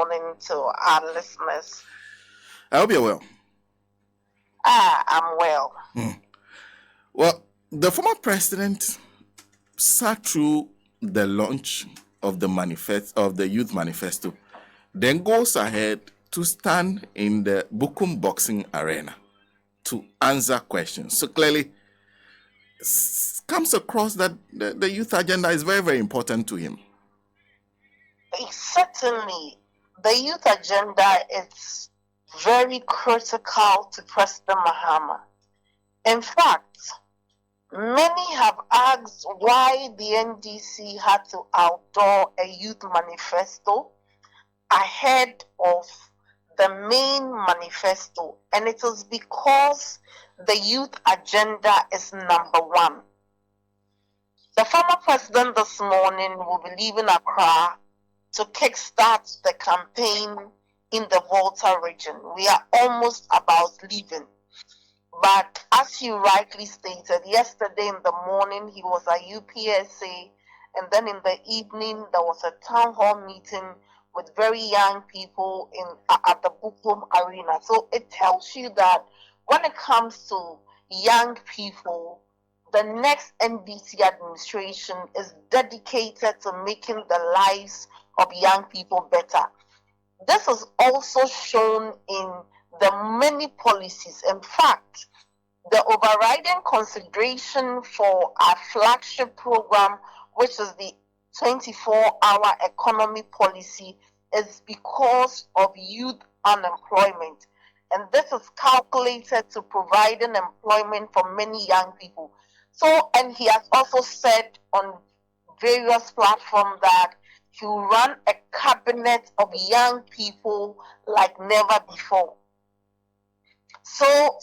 morning to our listeners. I hope you're well. I'm well. Well, the former president sat through the launch of the Youth Manifesto, then goes ahead to stand in the Bukum boxing arena to answer questions. So clearly, comes across that the youth agenda is very, very important to him. Certainly, the youth agenda is very critical to President Mahama. In fact, many have asked why the NDC had to outdoor a youth manifesto ahead of the main manifesto, and it is because the youth agenda is number one. The former president this morning will be leaving Accra to kickstart the campaign in the Volta region. We are almost about leaving. But as you rightly stated, yesterday in the morning he was at UPSA, and then in the evening there was a town hall meeting with very young people at the Bukum Arena. So it tells you that when it comes to young people, the next NDC administration is dedicated to making the lives of young people better. This is also shown in the many policies. In fact, the overriding consideration for our flagship program, which is the 24-hour economy policy, is because of youth unemployment. And this is calculated to providing employment for many young people. So, and he has also said on various platforms that he will run a cabinet of young people like never before. So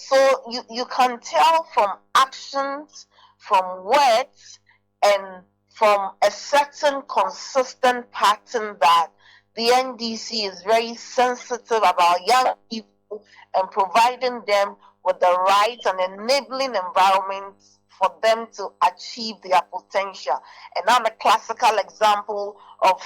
you can tell from actions, from words, and from a certain consistent pattern that the NDC is very sensitive about young people and providing them with the right and enabling environments for them to achieve their potential. And I'm a classical example of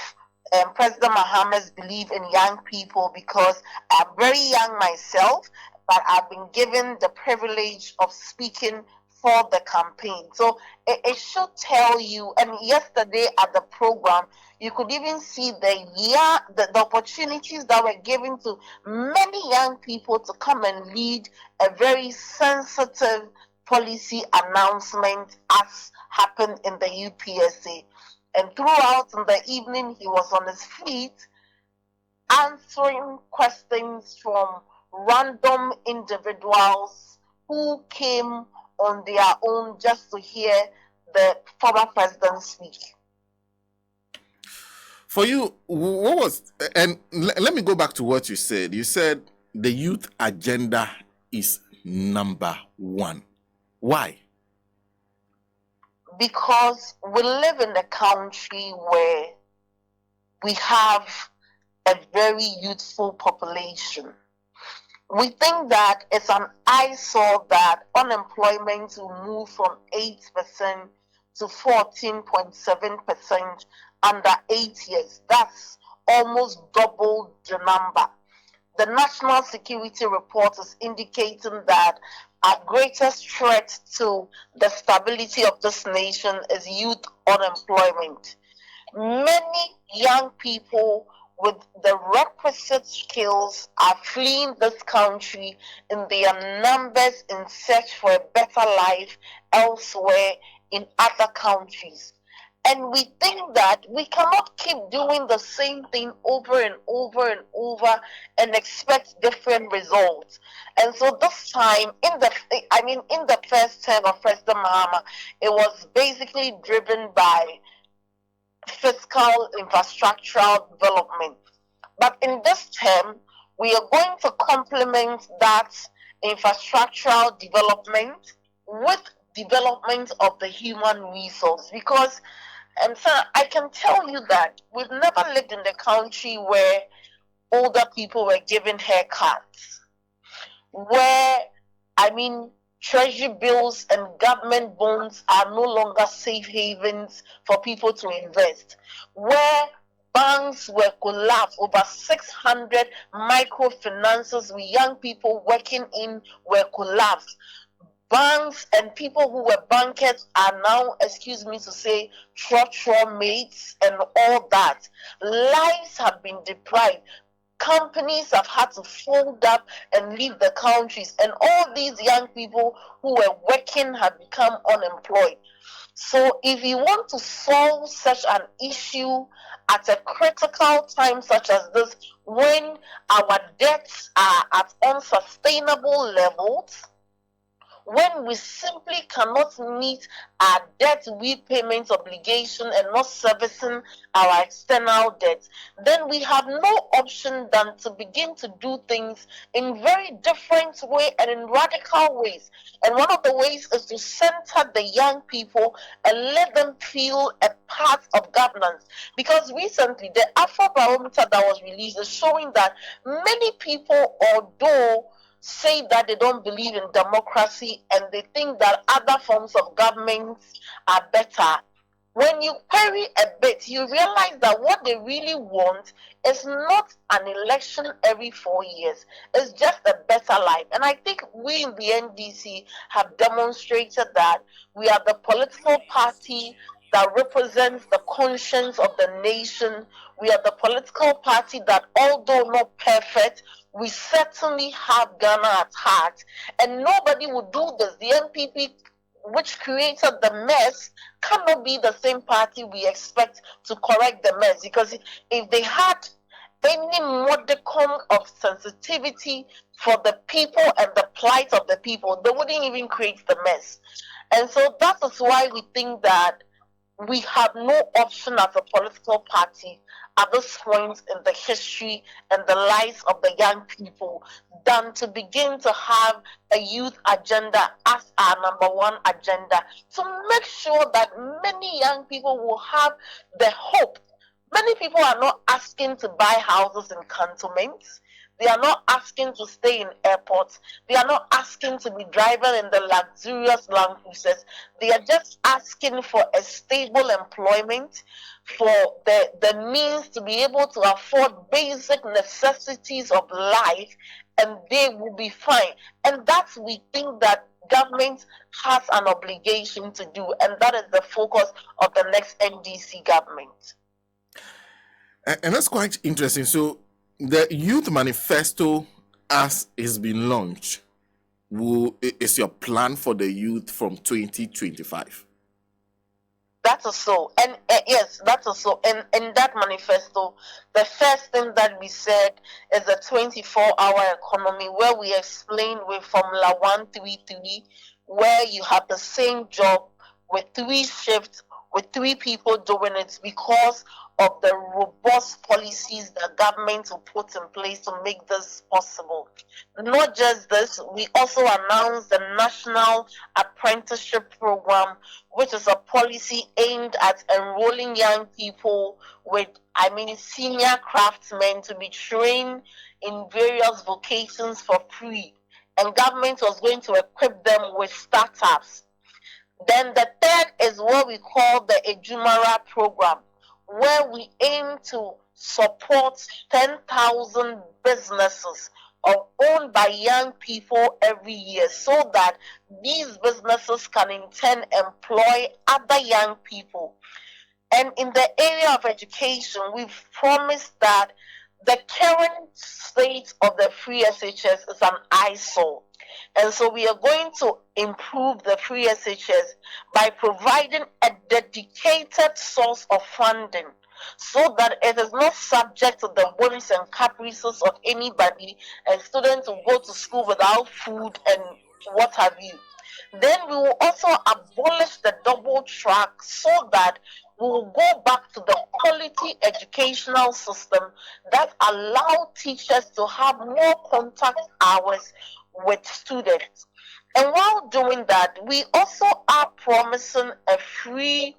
President Mahama's belief in young people, because I'm very young myself, but I've been given the privilege of speaking for the campaign. So it should tell you, and yesterday at the program, you could even see the opportunities that were given to many young people to come and lead a very sensitive policy announcement as happened in the UPSA. And throughout in the evening, he was on his feet answering questions from random individuals who came on their own just to hear the former president speak. For you, what was, and let me go back to what you said. You said the youth agenda is number one. Why? Because we live in a country where we have a very youthful population. We think that it's an eyesore that unemployment will move from 8% to 14.7% under 8 years. That's almost double the number. The National Security Report is indicating that our greatest threat to the stability of this nation is youth unemployment. Many young people with the requisite skills are fleeing this country in their numbers in search for a better life elsewhere in other countries. And we think that we cannot keep doing the same thing over and over and over and expect different results. And so this time, in the first term of President Mahama, it was basically driven by fiscal infrastructural development. But in this term, we are going to complement that infrastructural development with development of the human resource, because so I can tell you that we've never lived in the country where older people were given haircuts, where, treasury bills and government bonds are no longer safe havens for people to invest, where banks were collapsed. Over 600 microfinances with young people working in were collapsed. Banks and people who were bankers are now, excuse me to say, trotro mates and all that. Lives have been deprived. Companies have had to fold up and leave the countries, and all these young people who were working have become unemployed. So if you want to solve such an issue at a critical time such as this, when our debts are at unsustainable levels, when we simply cannot meet our debt repayment obligation and not servicing our external debt, then we have no option than to begin to do things in very different way and in radical ways. And one of the ways is to center the young people and let them feel a part of governance. Because recently, the Afro Barometer that was released is showing that many people, although say that they don't believe in democracy and they think that other forms of government are better, when you query a bit, you realize that what they really want is not an election every 4 years. It's just a better life. And I think we in the NDC have demonstrated that we are the political party that represents the conscience of the nation. We are the political party that, although not perfect, we certainly have Ghana at heart, and nobody would do this. The NPP, which created the mess, cannot be the same party we expect to correct the mess, because if they had any modicum of sensitivity for the people and the plight of the people, they wouldn't even create the mess. And so that is why we think that we have no option as a political party at this point in the history and the lives of the young people than to begin to have a youth agenda as our number one agenda, to make sure that many young people will have the hope. Many people are not asking to buy houses in cantonments. They are not asking to stay in airports. They are not asking to be driving in the luxurious Land Cruisers. They are just asking for a stable employment, for the means to be able to afford basic necessities of life, and they will be fine. And that's, we think that government has an obligation to do, and that is the focus of the next NDC government. And that's quite interesting. So the Youth Manifesto, as it's been launched, is your plan for the youth from 2025? That is so. And yes, that is so. And in that manifesto, the first thing that we said is the 24-hour economy, where we explain with Formula 133, where you have the same job with 3 shifts, with 3 people doing it, because of the robust policies the government will put in place to make this possible. Not just this, we also announced the National Apprenticeship Program, which is a policy aimed at enrolling young people with, senior craftsmen to be trained in various vocations for free. And government was going to equip them with startups. Then the third is what we call the Ejumara program, where we aim to support 10,000 businesses owned by young people every year, so that these businesses can in turn employ other young people. And in the area of education, we've promised that the current state of the free SHS is an eyesore. And so we are going to improve the free SHS by providing a dedicated source of funding, so that it is not subject to the whims and caprices of anybody, and students will go to school without food and what have you. Then we will also abolish the double track, so that we will go back to the quality educational system that allow teachers to have more contact hours with students. And while doing that, we also are promising a free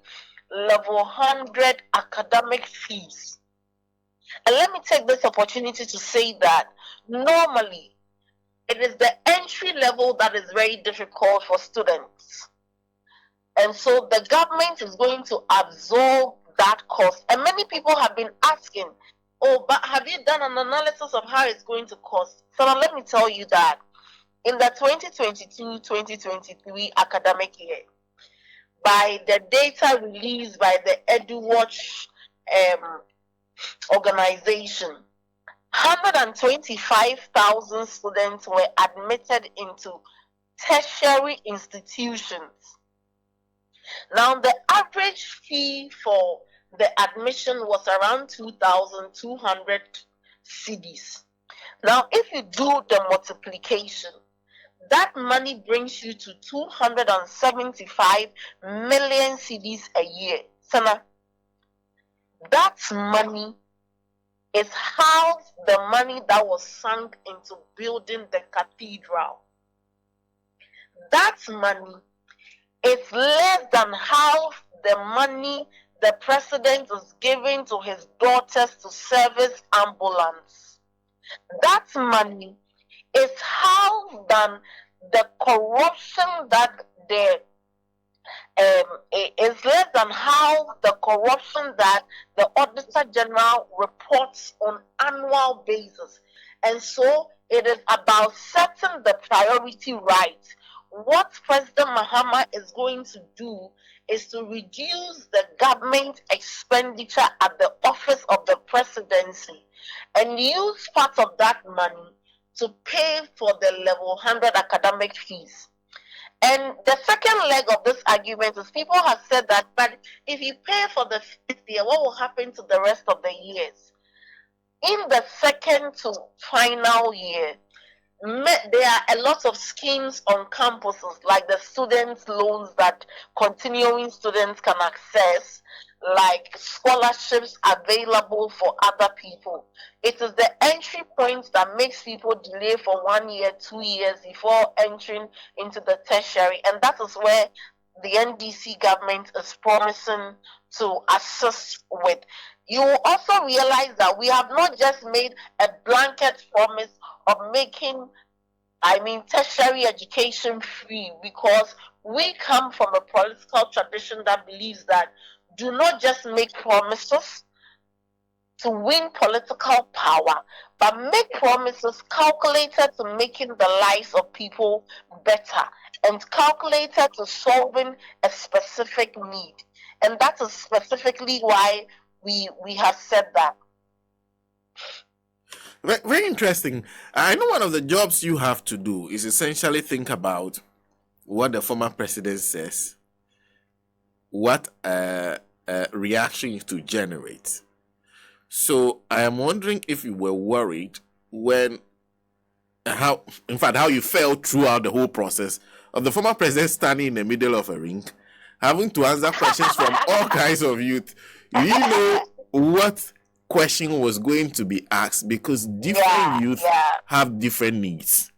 level 100 academic fees. And let me take this opportunity to say that normally it is the entry level that is very difficult for students. And so the government is going to absorb that cost? And many people have been asking, oh, but have you done an analysis of how it's going to cost? So now let me tell you that in the 2022-2023 academic year, by the data released by the EduWatch organization, 125,000 students were admitted into tertiary institutions. Now, the average fee for the admission was around 2,200 cedis. Now, if you do the multiplication, that money brings you to 275 million cedis a year. Sena, that money is half the money that was sunk into building the cathedral. That money is less than half the money the president is giving to his daughters to service ambulance. That money is half than the corruption that is less than half the corruption that the Auditor General reports on annual basis. And so it is about setting the priority right. What President Mahama is going to do is to reduce the government expenditure at the office of the presidency and use part of that money to pay for the level 100 academic fees. And the second leg of this argument is people have said that, but if you pay for the fifth year, what will happen to the rest of the years? In the second to final year, there are a lot of schemes on campuses, like the students' loans that continuing students can access, like scholarships available for other people. It is the entry point that makes people delay for 1 year, 2 years before entering into the tertiary, and that is where the NDC government is promising to assist with. You will also realize that we have not just made a blanket promise of making, tertiary education free, because we come from a political tradition that believes that do not just make promises to win political power, but make promises calculated to making the lives of people better and calculated to solving a specific need. And that is specifically why we have said that. Very interesting. I know one of the jobs you have to do is essentially think about what the former president says, what reaction to generate. So I am wondering if you were worried how you felt throughout the whole process of the former president standing in the middle of a ring, having to answer questions from all kinds of youth. You know what question was going to be asked, because different youth have different needs.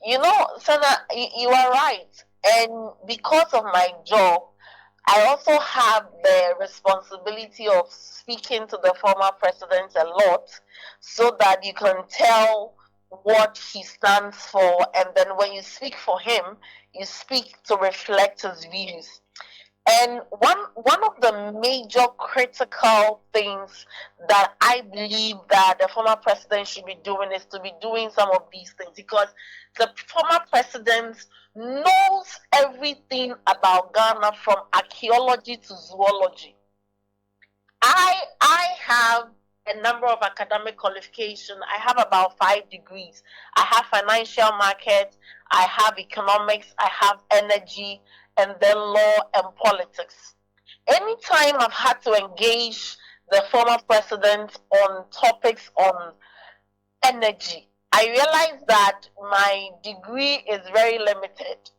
You know, Sena, you are right. And because of my job, I also have the responsibility of speaking to the former president a lot, so that you can tell what he stands for, and then when you speak for him, you speak to reflect his views. And one of the major critical things that I believe that the former president should be doing is to be doing some of these things, because the former president knows everything about Ghana, from archaeology to zoology. I have a number of academic qualifications. I have about 5 degrees. I have financial market, I have economics, I have energy, and then law and politics. Anytime I've had to engage the former president on topics on energy, I realize that my degree is very limited,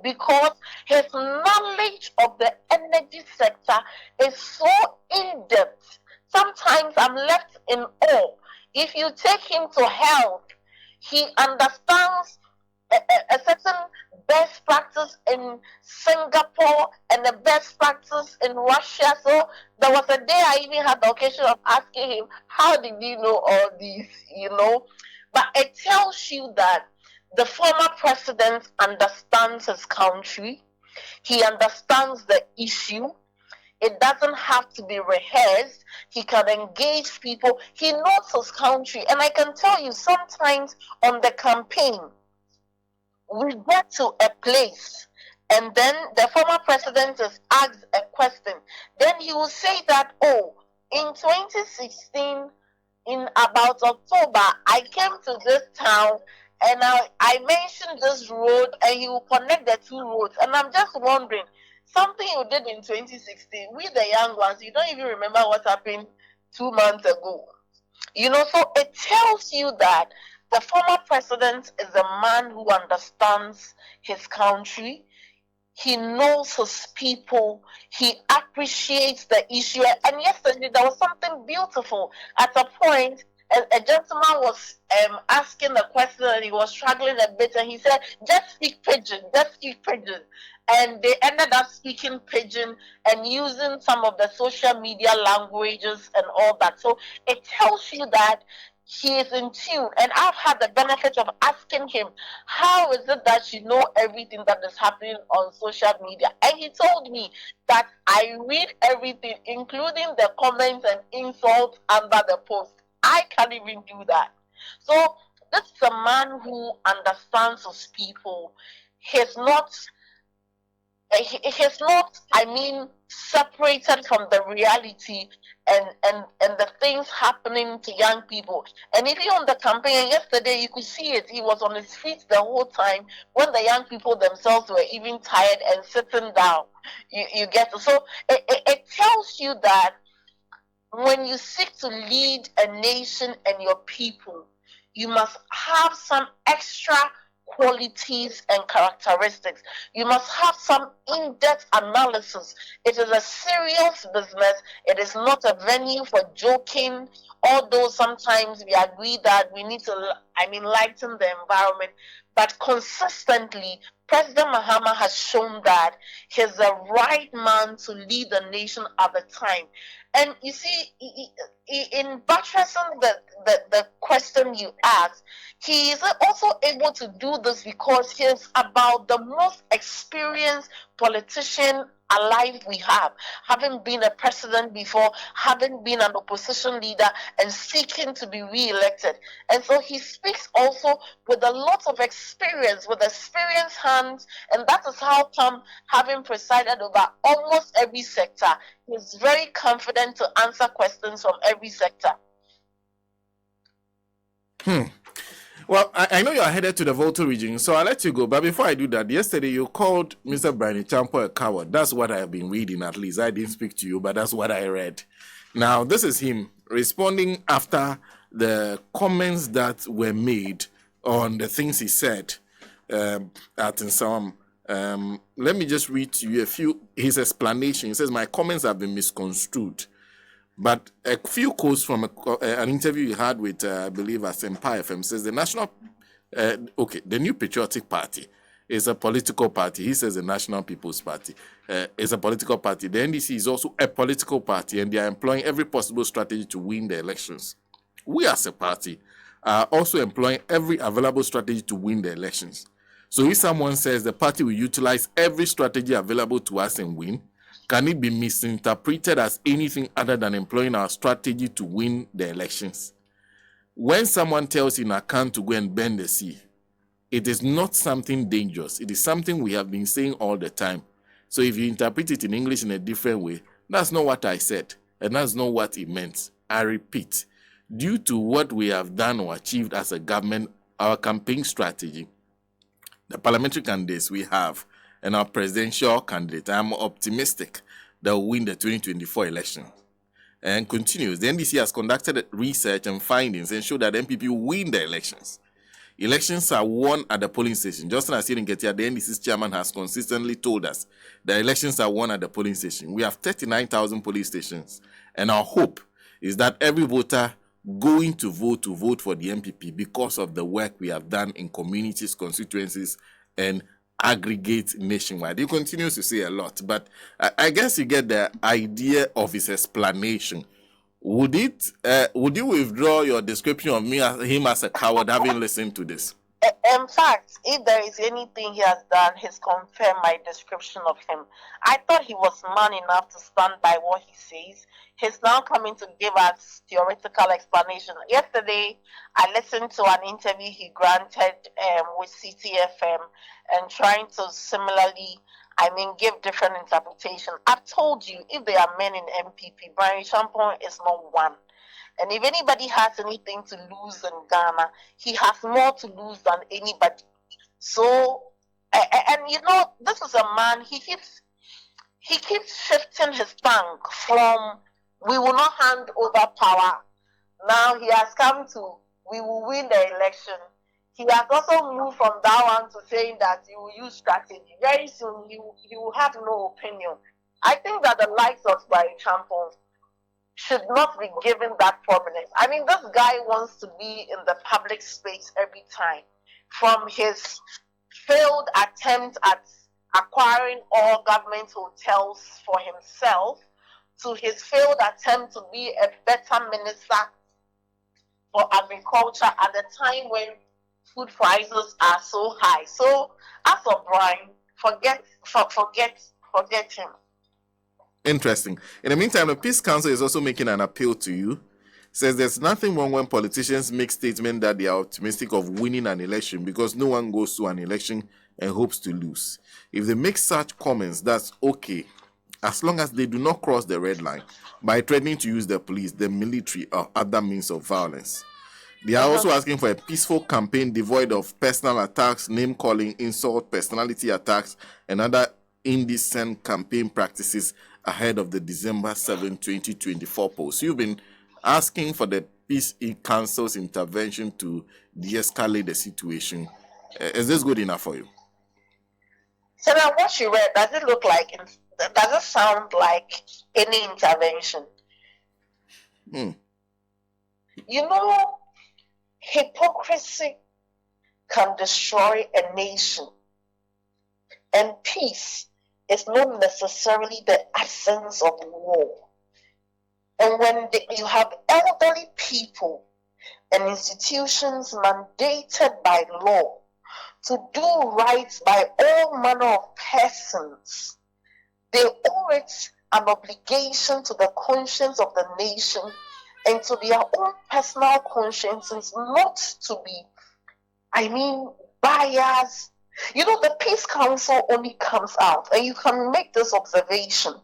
because his knowledge of the energy sector is so in-depth. Sometimes I'm left in awe. If you take him to health, he understands a certain best practice in Singapore and the best practice in Russia. So there was a day I even had the occasion of asking him, how did you know all these, But it tells you that the former president understands his country. He understands the issue. It doesn't have to be rehearsed. He can engage people. He knows his country. And I can tell you, sometimes on the campaign, we get to a place and then the former president is asked a question. Then he will say that, oh, in 2016, in about October, I came to this town and I mentioned this road, and he will connect the two roads. And I'm just wondering, something you did in 2016, we the young ones, you don't even remember what happened 2 months ago. So it tells you that the former president is a man who understands his country. He knows his people. He appreciates the issue. And yesterday, there was something beautiful. At a point, a gentleman was asking a question and he was struggling a bit. And he said, just speak pidgin, just speak pidgin. And they ended up speaking pidgin and using some of the social media languages and all that. So it tells you that he is in tune. And I've had the benefit of asking him, how is it that you know everything that is happening on social media? And he told me that I read everything, including the comments and insults under the post. I can't even do that. So this is a man who understands his people. He's not, separated from the reality and the things happening to young people. And even on the campaign yesterday, you could see it. He was on his feet the whole time when the young people themselves were even tired and sitting down. You get it? So it tells you that when you seek to lead a nation and your people, you must have some extra qualities and characteristics. You must have some in-depth analysis. It is a serious business. It is not a venue for joking, although sometimes we agree that we need to, lighten the environment. But consistently, President Mahama has shown that he's the right man to lead the nation at the time. And you see, in buttressing the question you asked, he is also able to do this because he's about the most experienced politician alive we have, having been a president before, having been an opposition leader and seeking to be re-elected. And so he speaks also with a lot of experience, with experienced hands, and that is how come, having presided over almost every sector, he's very confident to answer questions from every sector. Well, I know you are headed to the Volta region, so I'll let you go. But before I do that, yesterday you called Mr. Brian Champo a coward. That's what I have been reading, at least. I didn't speak to you, but that's what I read. Now, this is him responding after the comments that were made on the things he said at some. Let me just read to you his explanation. He says, my comments have been misconstrued. But a few quotes from an interview he had with, I believe, Empire FM says the New Patriotic Party is a political party. He says the National People's Party is a political party. The NDC is also a political party, and they are employing every possible strategy to win the elections. We as a party are also employing every available strategy to win the elections. So if someone says the party will utilize every strategy available to us and win, can it be misinterpreted as anything other than employing our strategy to win the elections? When someone tells you in Akan to go and bend the sea, it is not something dangerous. It is something we have been saying all the time. So if you interpret it in English in a different way, that's not what I said, and that's not what it meant. I repeat, due to what we have done or achieved as a government, our campaign strategy, the parliamentary candidates we have, and our presidential candidate, I'm optimistic that will win the 2024 election. And continues, the NDC has conducted research and findings and showed that MPP will win the elections. Elections are won at the polling station. Justin Asiringetia, the NDC's chairman, has consistently told us that elections are won at the polling station. We have 39,000 polling stations, and our hope is that every voter going to vote for the MPP because of the work we have done in communities, constituencies, and aggregate nationwide. He continues to say a lot, but I guess you get the idea of his explanation. Would you withdraw your description of him as a coward having listened to this? In fact, if there is anything he has done, he's confirmed my description of him. I thought he was man enough to stand by what he says. He's now coming to give us theoretical explanation. Yesterday, I listened to an interview he granted with CTFM and trying to similarly, give different interpretation. I've told you, if there are men in MPP, Brian Champon is not one. And if anybody has anything to lose in Ghana, he has more to lose than anybody. So, and this is a man, he keeps shifting his tongue from we will not hand over power. Now he has come to we will win the election. He has also moved from that one to saying that he will use strategy. Very soon he will have no opinion. I think that the likes of Barry Champon should not be given that prominence. This guy wants to be in the public space every time. From his failed attempt at acquiring all government hotels for himself to his failed attempt to be a better minister for agriculture at the time when food prices are so high. So as of Brian, forget him. Interesting. In the meantime, the Peace Council is also making an appeal to you. Says there's nothing wrong when politicians make statements that they are optimistic of winning an election because no one goes to an election and hopes to lose. If they make such comments, that's okay, as long as they do not cross the red line by threatening to use the police, the military, or other means of violence. They are also asking for a peaceful campaign devoid of personal attacks, name-calling, insult, personality attacks, and other indecent campaign practices ahead of the December 7, 2024 polls. You've been asking for the Peace Council's intervention to de-escalate the situation. Is this good enough for you? So now what you read, does it sound like any intervention? Hypocrisy can destroy a nation, and peace is not necessarily the absence of war. And when you have elderly people and institutions mandated by law to do right by all manner of persons, they owe it an obligation to the conscience of the nation and to their own personal consciences not to be, biased. The Peace Council only comes out, and you can make this observation,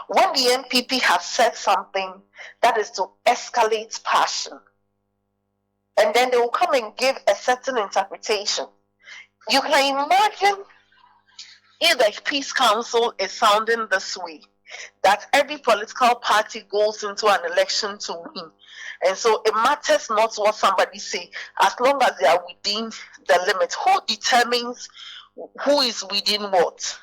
when the MPP has said something that is to escalate passion, and then they will come and give a certain interpretation. You can imagine if the Peace Council is sounding this way, that every political party goes into an election to win. And so it matters not what somebody say, as long as they are within the limit. Who determines who is within what?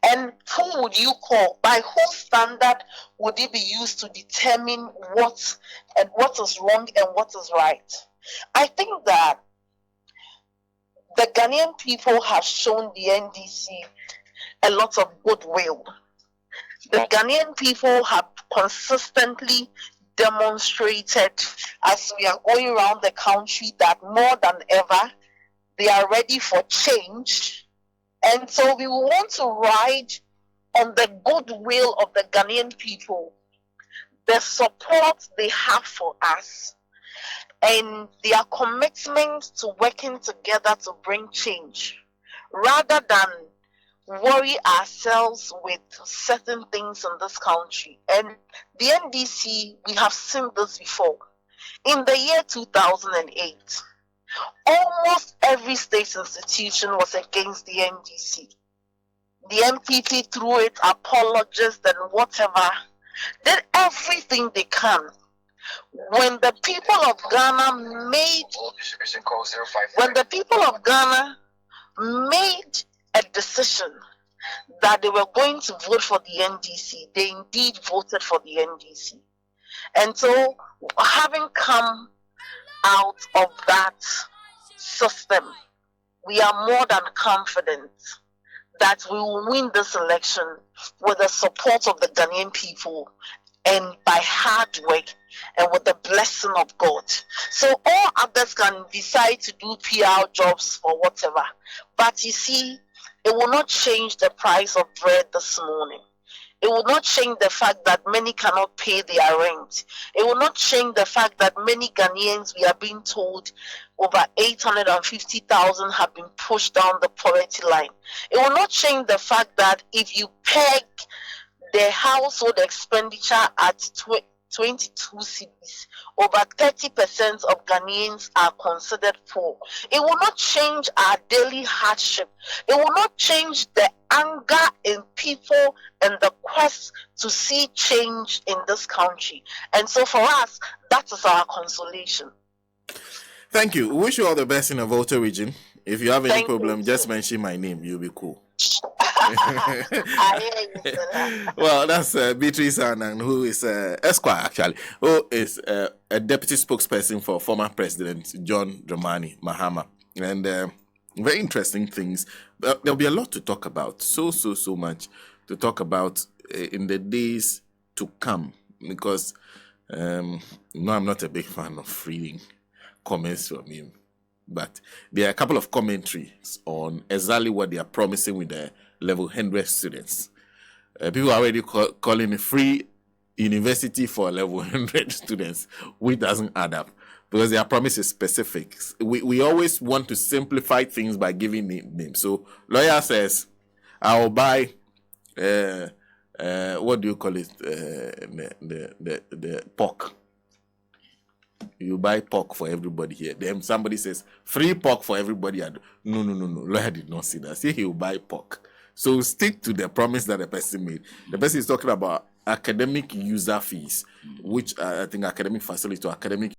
And who would you call? By whose standard would it be used to determine what is wrong and what is right? I think that the Ghanaian people have shown the NDC a lot of goodwill. The Ghanaian people have consistently demonstrated, as we are going around the country, that more than ever they are ready for change. And so we want to ride on the goodwill of the Ghanaian people, the support they have for us, and their commitment to working together to bring change, rather than worry ourselves with certain things in this country. And the NDC, we have seen this before. In the year 2008, almost every state institution was against the NDC. The MPP threw it, apologists and whatever, did everything they can. When the people of Ghana made a decision that they were going to vote for the NDC, they indeed voted for the NDC. And so, having come out of that system, we are more than confident that we will win this election with the support of the Ghanaian people and by hard work and with the blessing of God. So all others can decide to do PR jobs or whatever. But you see, it will not change the price of bread this morning. It will not change the fact that many cannot pay their rent. It will not change the fact that many Ghanaians, we are being told, over 850,000 have been pushed down the poverty line. It will not change the fact that if you peg the household expenditure at 22 cedis, over 30% of Ghanaians are considered poor. It will not change our daily hardship. It will not change the anger in people and the quest to see change in this country. And so for us, that is our consolation. Thank you. We wish you all the best in the Volta region. If you have any Thank problem, you. just mention my name. You'll be cool. I hear you, Sena. Well, that's Beatrice Annan, who is Esquire, actually, who is a deputy spokesperson for former President John Dramani Mahama. And very interesting things. There'll be a lot to talk about. So much to talk about in the days to come. Because, I'm not a big fan of reading comments from him. But there are a couple of commentaries on exactly what they are promising with the level 100 students. People are already calling it free university for level 100 students, which doesn't add up because their promise is specific. We always want to simplify things by giving names. So lawyer says, I'll buy, what do you call it? The pork. You buy pork for everybody here. Then somebody says, free pork for everybody. No. Lawyer did not say that. Say he will buy pork. So stick to the promise that the person made. The person is talking about academic user fees, which I think academic facility or academic